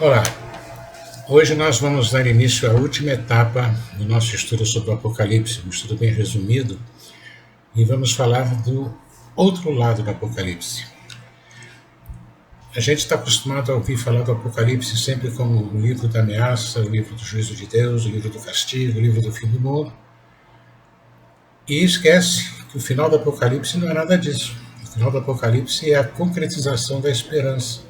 Olá, hoje nós vamos dar início à última etapa do nosso estudo sobre o Apocalipse, um estudo bem resumido, e vamos falar do outro lado do Apocalipse. A gente está acostumado a ouvir falar do Apocalipse sempre como o livro da ameaça, o livro do juízo de Deus, o livro do castigo, o livro do fim do mundo, e esquece que o final do Apocalipse não é nada disso. O final do Apocalipse é a concretização da esperança.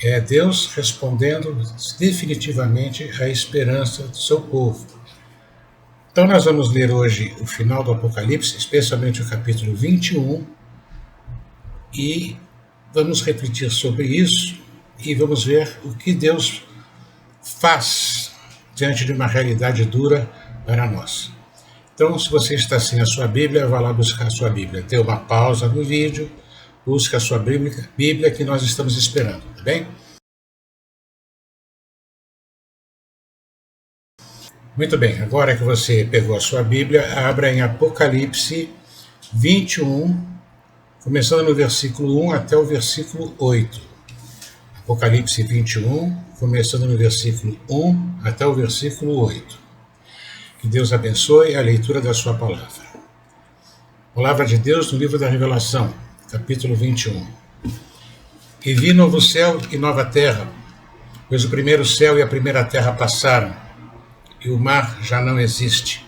É Deus respondendo definitivamente à esperança do seu povo. Então nós vamos ler hoje o final do Apocalipse, especialmente o capítulo 21, e vamos refletir sobre isso e vamos ver o que Deus faz diante de uma realidade dura para nós. Então, se você está sem a sua Bíblia, vá lá buscar a sua Bíblia. Dê uma pausa no vídeo, busque a sua Bíblia que nós estamos esperando, tá bem? Muito bem, agora que você pegou a sua Bíblia, abra em Apocalipse 21, começando no versículo 1 até o versículo 8. Apocalipse 21, começando no versículo 1 até o versículo 8. Que Deus abençoe a leitura da sua palavra. Palavra de Deus no livro da Revelação, capítulo 21. E vi novo céu e nova terra, pois o primeiro céu e a primeira terra passaram, e o mar já não existe.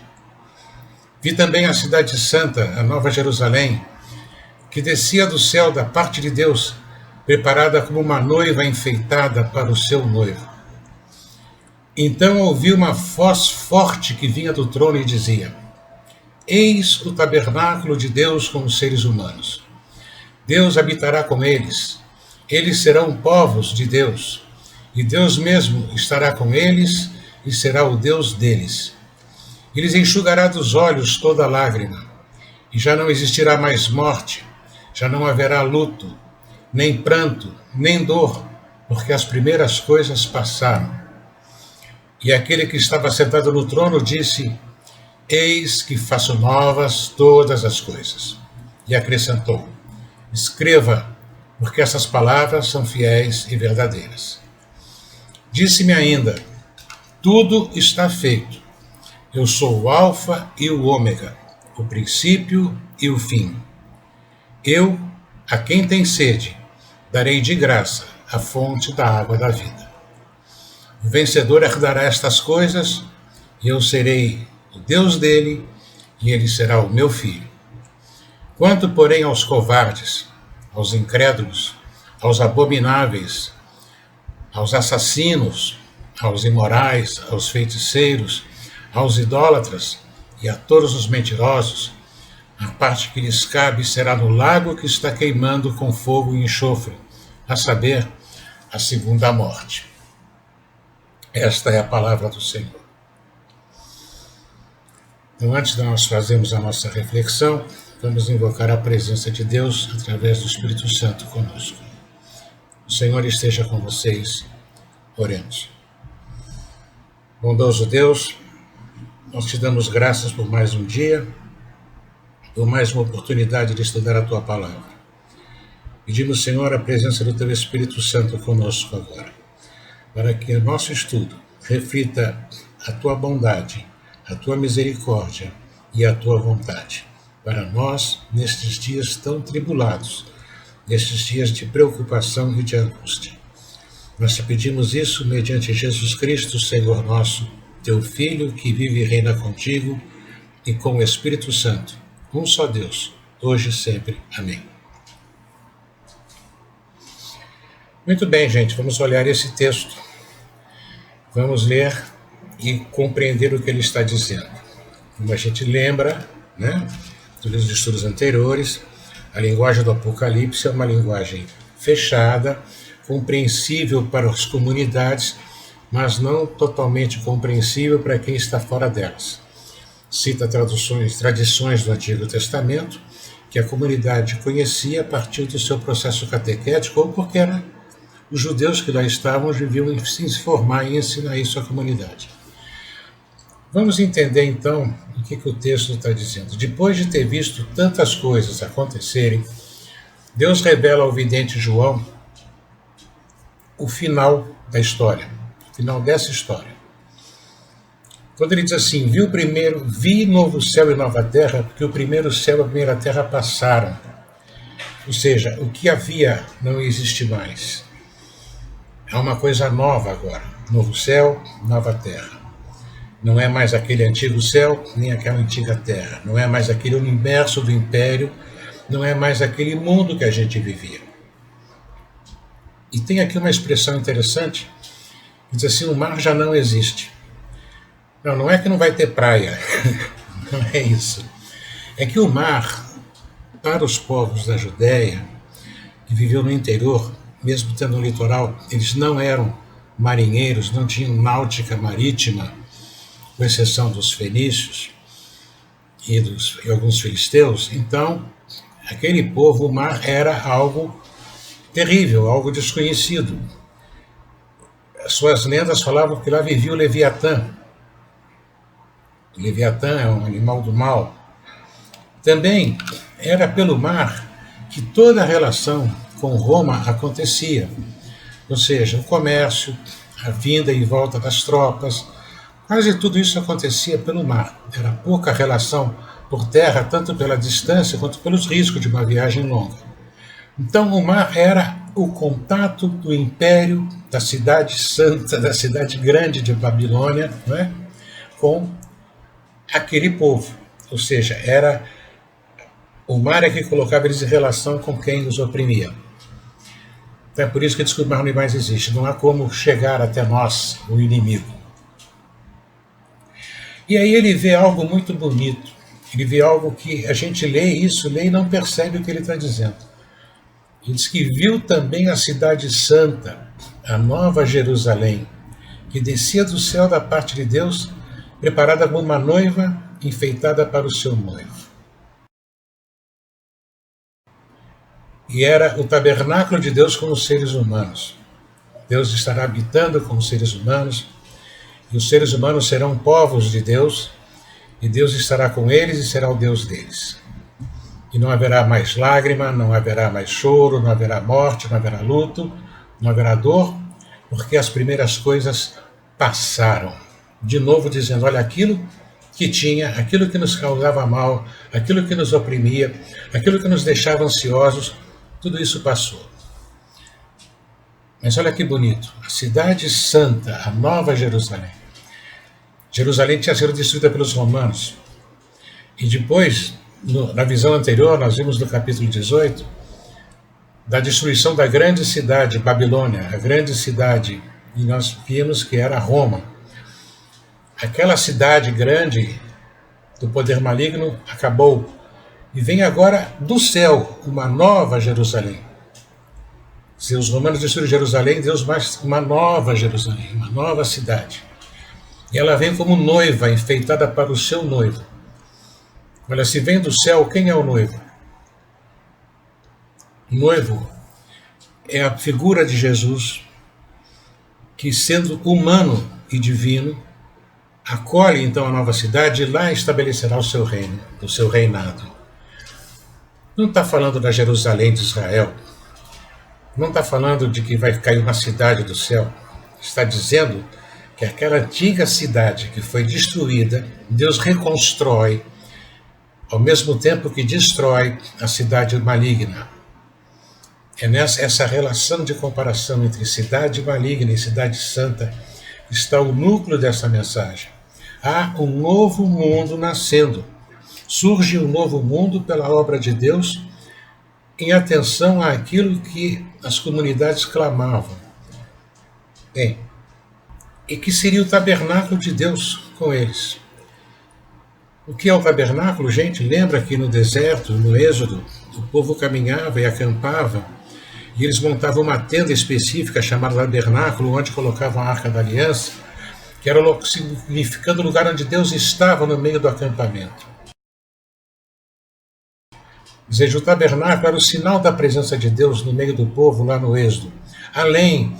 Vi também a cidade santa, a nova Jerusalém, que descia do céu da parte de Deus, preparada como uma noiva enfeitada para o seu noivo. Então ouvi uma voz forte que vinha do trono e dizia: Eis o tabernáculo de Deus com os seres humanos. Deus habitará com eles. Eles serão povos de Deus, e Deus mesmo estará com eles e será o Deus deles. Ele enxugará dos olhos toda lágrima, e já não existirá mais morte, já não haverá luto, nem pranto, nem dor, porque as primeiras coisas passaram. E aquele que estava sentado no trono disse: Eis que faço novas todas as coisas. E acrescentou: Escreva, porque essas palavras são fiéis e verdadeiras. Disse-me ainda: Tudo está feito. Eu sou o Alfa e o Ômega, o princípio e o fim. Eu, a quem tem sede, darei de graça a fonte da água da vida. O vencedor herdará estas coisas, e eu serei o Deus dele, e ele será o meu filho. Quanto, porém, aos covardes, aos incrédulos, aos abomináveis, aos assassinos, aos imorais, aos feiticeiros, aos idólatras e a todos os mentirosos, a parte que lhes cabe será no lago que está queimando com fogo e enxofre, a saber, a segunda morte. Esta é a palavra do Senhor. Então, antes de nós fazermos a nossa reflexão, vamos invocar a presença de Deus através do Espírito Santo conosco. O Senhor esteja com vocês. Oremos. Bondoso Deus, nós te damos graças por mais um dia, por mais uma oportunidade de estudar a Tua palavra. Pedimos, Senhor, a presença do Teu Espírito Santo conosco agora, para que o nosso estudo reflita a Tua bondade, a Tua misericórdia e a Tua vontade, para nós, nestes dias tão tribulados, nestes dias de preocupação e de angústia. Nós te pedimos isso mediante Jesus Cristo, Senhor nosso, Teu Filho, que vive e reina contigo e com o Espírito Santo, um só Deus, hoje e sempre. Amém. Muito bem, gente, vamos olhar esse texto. Vamos ler e compreender o que ele está dizendo. Como a gente lembra, dos estudos anteriores, a linguagem do Apocalipse é uma linguagem fechada, compreensível para as comunidades, mas não totalmente compreensível para quem está fora delas. Cita tradições do Antigo Testamento, que a comunidade conhecia a partir do seu processo catequético, ou porque era os judeus que lá estavam deviam se informar e ensinar isso à comunidade. Vamos entender então o que o texto está dizendo. Depois de ter visto tantas coisas acontecerem, Deus revela ao vidente João o final da história, o final dessa história. Quando ele diz assim, vi novo céu e nova terra, porque o primeiro céu e a primeira terra passaram. Ou seja, o que havia não existe mais. É uma coisa nova agora. Novo céu, nova terra. Não é mais aquele antigo céu, nem aquela antiga terra. Não é mais aquele universo do império, não é mais aquele mundo que a gente vivia. E tem aqui uma expressão interessante, que diz assim, o mar já não existe. Não, não é que não vai ter praia, não é isso. É que o mar, para os povos da Judéia, que viviam no interior, mesmo tendo um litoral, eles não eram marinheiros, não tinham náutica marítima, com exceção dos fenícios e alguns filisteus. Então, aquele povo, o mar era algo terrível, algo desconhecido. As suas lendas falavam que lá vivia o Leviatã. O Leviatã é um animal do mal. Também era pelo mar que toda a relação com Roma acontecia. Ou seja, o comércio, a vinda e volta das tropas, quase tudo isso acontecia pelo mar. Era pouca relação por terra, tanto pela distância quanto pelos riscos de uma viagem longa. Então o mar era o contato do império, da cidade santa, da cidade grande de Babilônia, não é? Com aquele povo. Ou seja, era o mar é que colocava eles em relação com quem os oprimia. Então é por isso que diz que o mar não mais existe. Não há como chegar até nós, o inimigo. E aí ele vê algo muito bonito. Ele vê algo que a gente lê e não percebe o que ele está dizendo. Ele diz que viu também a cidade santa, a nova Jerusalém, que descia do céu da parte de Deus, preparada como uma noiva enfeitada para o seu noivo. E era o tabernáculo de Deus com os seres humanos. Deus estará habitando com os seres humanos, e os seres humanos serão povos de Deus, e Deus estará com eles e será o Deus deles. E não haverá mais lágrima, não haverá mais choro, não haverá morte, não haverá luto, não haverá dor, porque as primeiras coisas passaram. De novo dizendo, olha, aquilo que tinha, aquilo que nos causava mal, aquilo que nos oprimia, aquilo que nos deixava ansiosos, tudo isso passou. Mas olha que bonito, a cidade santa, a nova Jerusalém. Jerusalém tinha sido destruída pelos romanos. E depois, na visão anterior, nós vimos no capítulo 18, da destruição da grande cidade, Babilônia, a grande cidade, e nós vimos que era Roma. Aquela cidade grande do poder maligno acabou. E vem agora do céu uma nova Jerusalém. Se os romanos destruíram Jerusalém, Deus mais uma nova Jerusalém, uma nova cidade. E ela vem como noiva, enfeitada para o seu noivo. Olha, se vem do céu, quem é o noivo? O noivo é a figura de Jesus, que sendo humano e divino, acolhe então a nova cidade e lá estabelecerá o seu reino, o seu reinado. Não está falando da Jerusalém de Israel, não está falando de que vai cair uma cidade do céu, está dizendo que aquela antiga cidade que foi destruída, Deus reconstrói, ao mesmo tempo que destrói a cidade maligna. É nessa relação de comparação entre cidade maligna e cidade santa que está o núcleo dessa mensagem. Há um novo mundo nascendo. Surge um novo mundo pela obra de Deus em atenção àquilo que as comunidades clamavam. Bem, e que seria o tabernáculo de Deus com eles. O que é o tabernáculo, gente? Lembra que no deserto, no Êxodo, o povo caminhava e acampava, e eles montavam uma tenda específica chamada tabernáculo, onde colocavam a Arca da Aliança, que era significando o lugar onde Deus estava no meio do acampamento. Ou seja, o tabernáculo era o sinal da presença de Deus no meio do povo lá no Êxodo. Além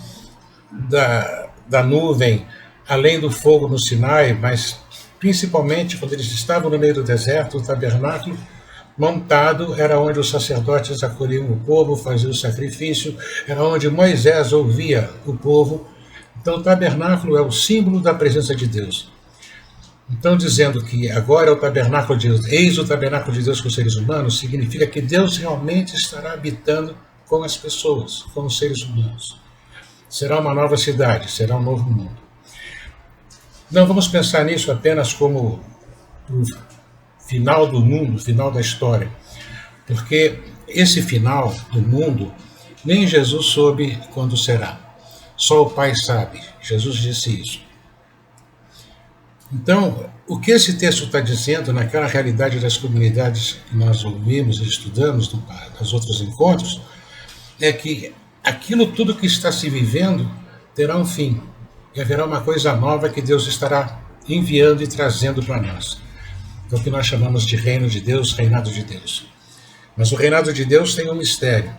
da nuvem, além do fogo no Sinai, mas principalmente quando eles estavam no meio do deserto, o tabernáculo montado, era onde os sacerdotes acolhiam o povo, faziam o sacrifício, era onde Moisés ouvia o povo. Então o tabernáculo é o símbolo da presença de Deus. Então, dizendo que agora é o tabernáculo de Deus, eis o tabernáculo de Deus com os seres humanos, significa que Deus realmente estará habitando com as pessoas, com os seres humanos. Será uma nova cidade, será um novo mundo. Não vamos pensar nisso apenas como o final do mundo, o final da história, porque esse final do mundo nem Jesus soube quando será. Só o Pai sabe. Jesus disse isso. Então, o que esse texto está dizendo naquela realidade das comunidades que nós ouvimos e estudamos nos outros encontros, é que aquilo tudo que está se vivendo terá um fim. E haverá uma coisa nova que Deus estará enviando e trazendo para nós. É o que nós chamamos de reino de Deus, reinado de Deus. Mas o reinado de Deus tem um mistério.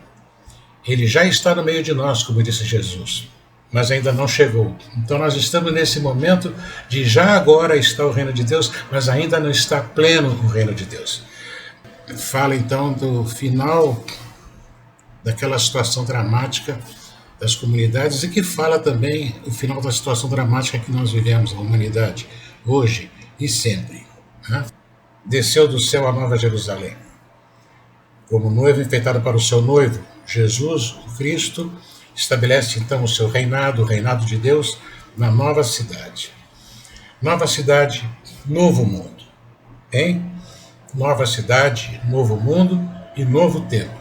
Ele já está no meio de nós, como disse Jesus, mas ainda não chegou. Então nós estamos nesse momento de já agora está o reino de Deus, mas ainda não está pleno o reino de Deus. Fala então do final daquela situação dramática das comunidades e que fala também o final da situação dramática que nós vivemos, a humanidade, hoje e sempre. Né? Desceu do céu a Nova Jerusalém. Como noivo enfeitado para o seu noivo, Jesus, o Cristo, estabelece então o seu reinado, o reinado de Deus, na nova cidade. Nova cidade, novo mundo. Hein? Nova cidade, novo mundo e novo tempo.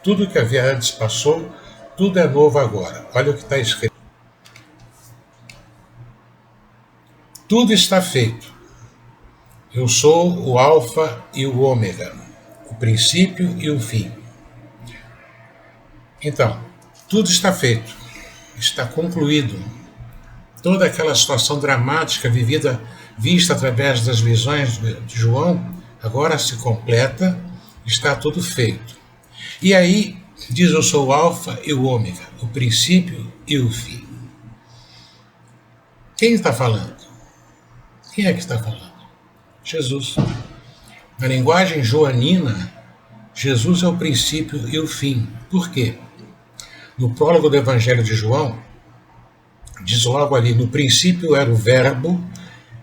Tudo que havia antes passou, tudo é novo agora. Olha o que está escrito. Tudo está feito. Eu sou o Alfa e o Ômega, o princípio e o fim. Então, tudo está feito, está concluído. Toda aquela situação dramática vista através das visões de João, agora se completa, está tudo feito. E aí, diz eu sou o Alfa e o Ômega, o princípio e o fim. Quem está falando? Quem é que está falando? Jesus. Na linguagem joanina, Jesus é o princípio e o fim. Por quê? No prólogo do Evangelho de João, diz logo ali, no princípio era o Verbo,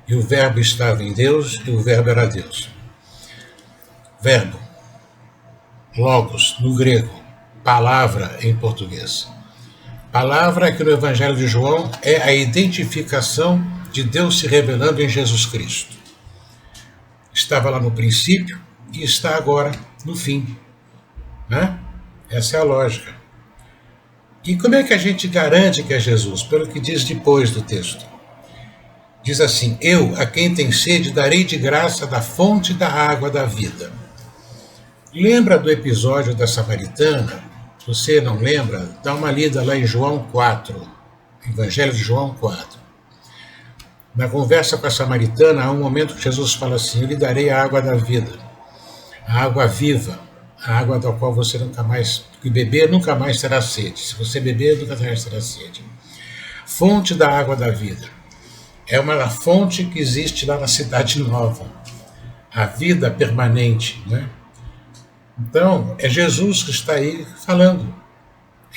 e o Verbo estava em Deus, e o Verbo era Deus. Verbo, logos, no grego, palavra em português. Palavra que no Evangelho de João é a identificação de Deus se revelando em Jesus Cristo. Estava lá no princípio e está agora no fim. Né? Essa é a lógica. E como é que a gente garante que é Jesus? Pelo que diz depois do texto. Diz assim, eu, a quem tem sede, darei de graça da fonte da água da vida. Lembra do episódio da Samaritana? Se você não lembra, dá uma lida lá em João 4, Evangelho de João 4. Na conversa com a Samaritana, há um momento que Jesus fala assim, eu lhe darei a água da vida, a água viva, a água da qual você nunca mais, que beber nunca mais terá sede. Se você beber, nunca mais terá sede. Fonte da água da vida. É uma fonte que existe lá na Cidade Nova. A vida permanente, né? Então, é Jesus que está aí falando.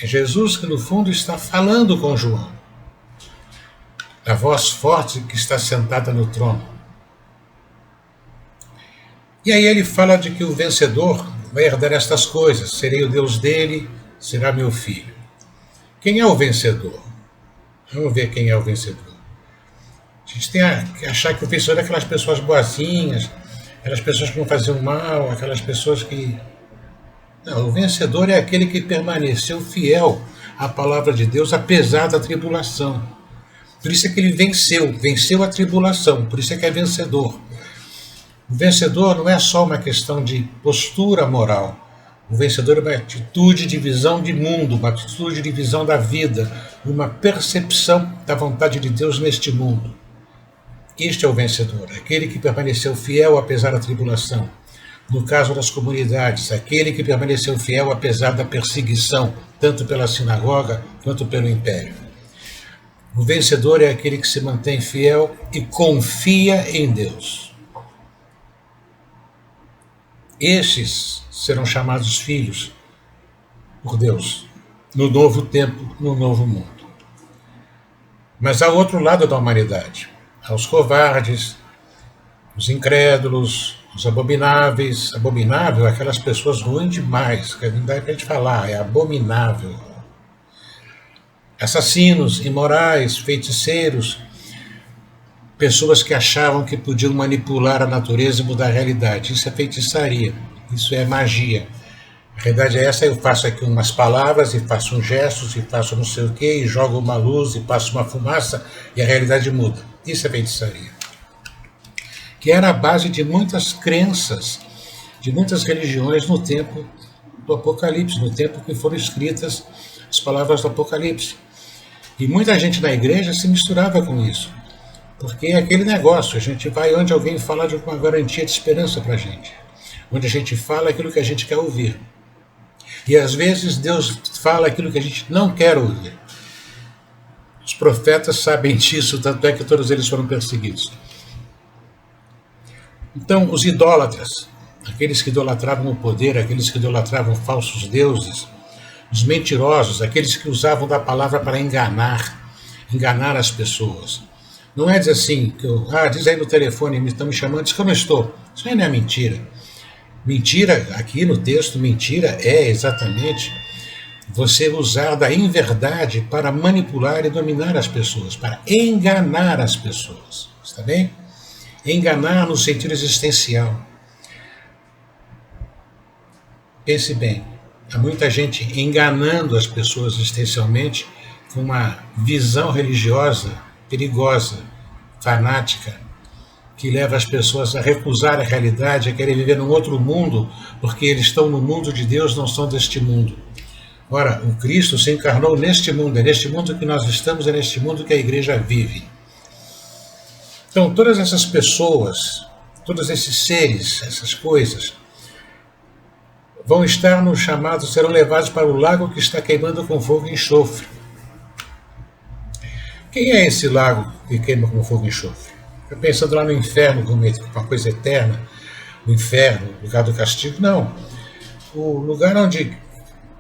É Jesus que, no fundo, está falando com João. A voz forte que está sentada no trono. E aí ele fala de que o vencedor vai herdar estas coisas. Serei o Deus dele, será meu filho. Quem é o vencedor? Vamos ver quem é o vencedor. A gente tem que achar que o vencedor é aquelas pessoas boazinhas, aquelas pessoas que não faziam mal, aquelas pessoas que... Não, o vencedor é aquele que permaneceu fiel à palavra de Deus, apesar da tribulação. Por isso é que ele venceu a tribulação, por isso é que é vencedor. O vencedor não é só uma questão de postura moral. O vencedor é uma atitude de visão de mundo, uma atitude de visão da vida, uma percepção da vontade de Deus neste mundo. Este é o vencedor, aquele que permaneceu fiel apesar da tribulação. No caso das comunidades, aquele que permaneceu fiel apesar da perseguição, tanto pela sinagoga quanto pelo império. O vencedor é aquele que se mantém fiel e confia em Deus. Estes serão chamados filhos por Deus, no novo tempo, no novo mundo. Mas há outro lado da humanidade. Há os covardes, os incrédulos, os abomináveis. Abominável é aquelas pessoas ruins demais, que não dá pra gente falar, é abominável. Assassinos, imorais, feiticeiros, pessoas que achavam que podiam manipular a natureza e mudar a realidade. Isso é feitiçaria, isso é magia. A realidade é essa, eu faço aqui umas palavras e faço uns gestos e faço não sei o quê, e jogo uma luz e passo uma fumaça e a realidade muda. Isso é feitiçaria. Que era a base de muitas crenças, de muitas religiões no tempo do Apocalipse, no tempo que foram escritas as palavras do Apocalipse. E muita gente na igreja se misturava com isso. Porque é aquele negócio, a gente vai onde alguém fala de uma garantia de esperança para a gente. Onde a gente fala aquilo que a gente quer ouvir. E às vezes Deus fala aquilo que a gente não quer ouvir. Os profetas sabem disso, tanto é que todos eles foram perseguidos. Então, os idólatras, aqueles que idolatravam o poder, aqueles que idolatravam falsos deuses, os mentirosos, aqueles que usavam da palavra para enganar as pessoas. Não é dizer assim, diz aí no telefone, me estão me chamando, diz que eu não estou. Isso aí não é mentira. Mentira, aqui no texto, mentira é exatamente você usar da inverdade para manipular e dominar as pessoas, para enganar as pessoas. Está bem? Enganar no sentido existencial. Pense bem, há muita gente enganando as pessoas existencialmente com uma visão religiosa perigosa, fanática, que leva as pessoas a recusar a realidade, a querer viver num outro mundo, porque eles estão no mundo de Deus, não são deste mundo. Ora, o Cristo se encarnou neste mundo, é neste mundo que nós estamos, é neste mundo que a igreja vive. Então, todas essas pessoas, todos esses seres, essas coisas, vão estar no chamado, serão levados para o lago que está queimando com fogo e enxofre. Quem é esse lago que queima com fogo e enxofre? Estou pensando lá no inferno, como uma coisa eterna, o inferno, o lugar do castigo. Não. O lugar onde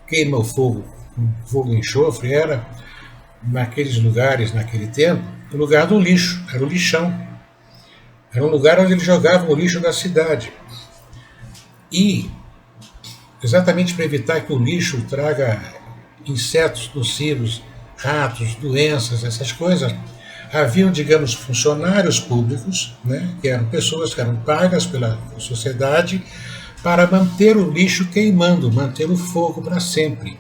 queima o fogo com fogo e enxofre era, naqueles lugares, naquele tempo, o lugar do lixo, era o lixão. Era um lugar onde eles jogavam o lixo da cidade. E, exatamente para evitar que o lixo traga insetos nocivos, ratos, doenças, essas coisas, haviam, digamos, funcionários públicos, né, que eram pessoas que eram pagas pela sociedade para manter o lixo queimando, manter o fogo para sempre.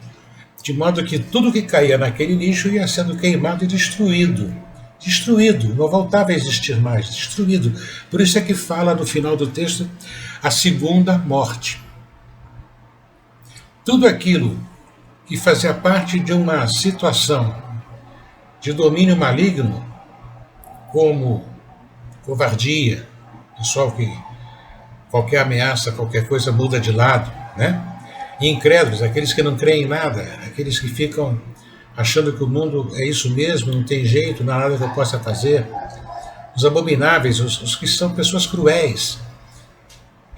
De modo que tudo que caía naquele lixo ia sendo queimado e destruído. Destruído, não voltava a existir mais, destruído. Por isso é que fala no final do texto a segunda morte. Tudo aquilo que fazia parte de uma situação de domínio maligno, como covardia, pessoal que qualquer ameaça, qualquer coisa muda de lado, né? E incrédulos, aqueles que não creem em nada, aqueles que ficam achando que o mundo é isso mesmo, não tem jeito, não há nada que eu possa fazer. Os abomináveis, os que são pessoas cruéis.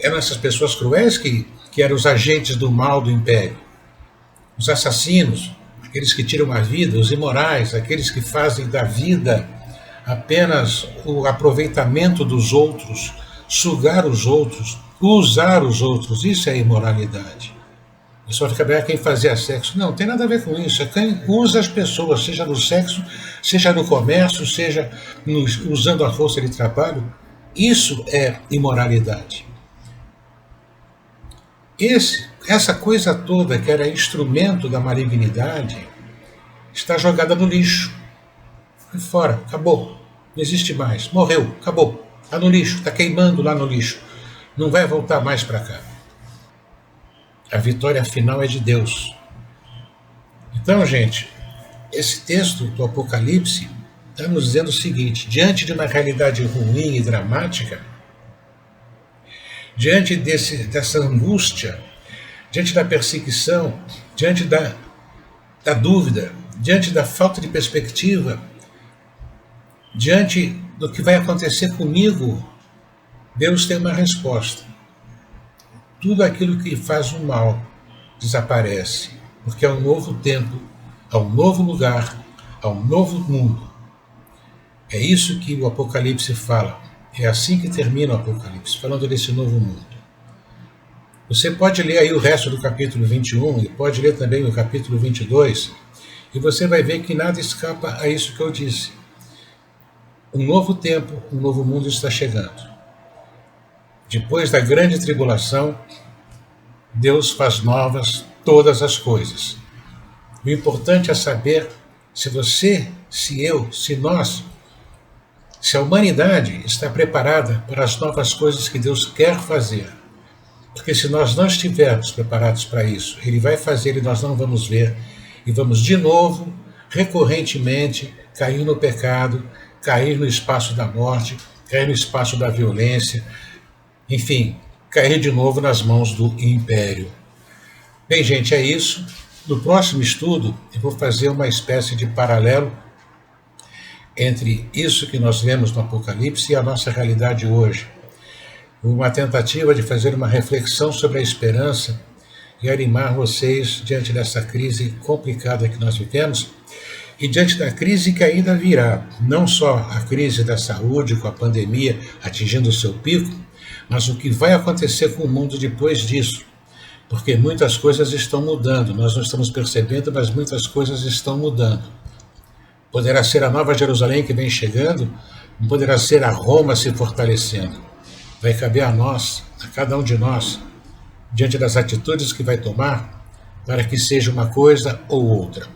Eram essas pessoas cruéis que eram os agentes do mal do império. Os assassinos, aqueles que tiram a vida, os imorais, aqueles que fazem da vida apenas o aproveitamento dos outros, sugar os outros, usar os outros, isso é imoralidade. O pessoal fica bem, quem fazia sexo. Não, tem nada a ver com isso. É quem usa as pessoas, seja no sexo, seja no comércio, seja usando a força de trabalho. Isso é imoralidade. Essa coisa toda que era instrumento da malignidade está jogada no lixo. Foi fora, acabou. Não existe mais. Morreu, acabou. Está no lixo, está queimando lá no lixo. Não vai voltar mais para cá. A vitória final é de Deus. Então, gente, esse texto do Apocalipse está nos dizendo o seguinte: diante de uma realidade ruim e dramática, diante dessa angústia, diante da perseguição, diante da dúvida, diante da falta de perspectiva, diante do que vai acontecer comigo, Deus tem uma resposta. tudo aquilo que faz o mal desaparece, porque há um novo tempo, há um novo lugar, há um novo mundo. É isso que o Apocalipse fala. É assim que termina o Apocalipse, falando desse novo mundo. Você pode ler aí o resto do capítulo 21 e pode ler também o capítulo 22, e você vai ver que nada escapa a isso que eu disse. Um novo tempo, um novo mundo está chegando. Depois da grande tribulação, Deus faz novas todas as coisas. O importante é saber se você, se eu, se nós, se a humanidade está preparada para as novas coisas que Deus quer fazer. Porque se nós não estivermos preparados para isso, Ele vai fazer e nós não vamos ver, e vamos de novo, recorrentemente, cair no pecado, cair no espaço da morte, cair no espaço da violência, enfim, cair de novo nas mãos do império. Bem, gente, é isso. No próximo estudo, eu vou fazer uma espécie de paralelo entre isso que nós vemos no Apocalipse e a nossa realidade hoje. Uma tentativa de fazer uma reflexão sobre a esperança e animar vocês diante dessa crise complicada que nós vivemos e diante da crise que ainda virá. Não só a crise da saúde, com a pandemia atingindo o seu pico, mas o que vai acontecer com o mundo depois disso. Porque muitas coisas estão mudando, nós não estamos percebendo, mas muitas coisas estão mudando. Poderá ser a Nova Jerusalém que vem chegando, poderá ser a Roma se fortalecendo. Vai caber a nós, a cada um de nós, diante das atitudes que vai tomar, para que seja uma coisa ou outra.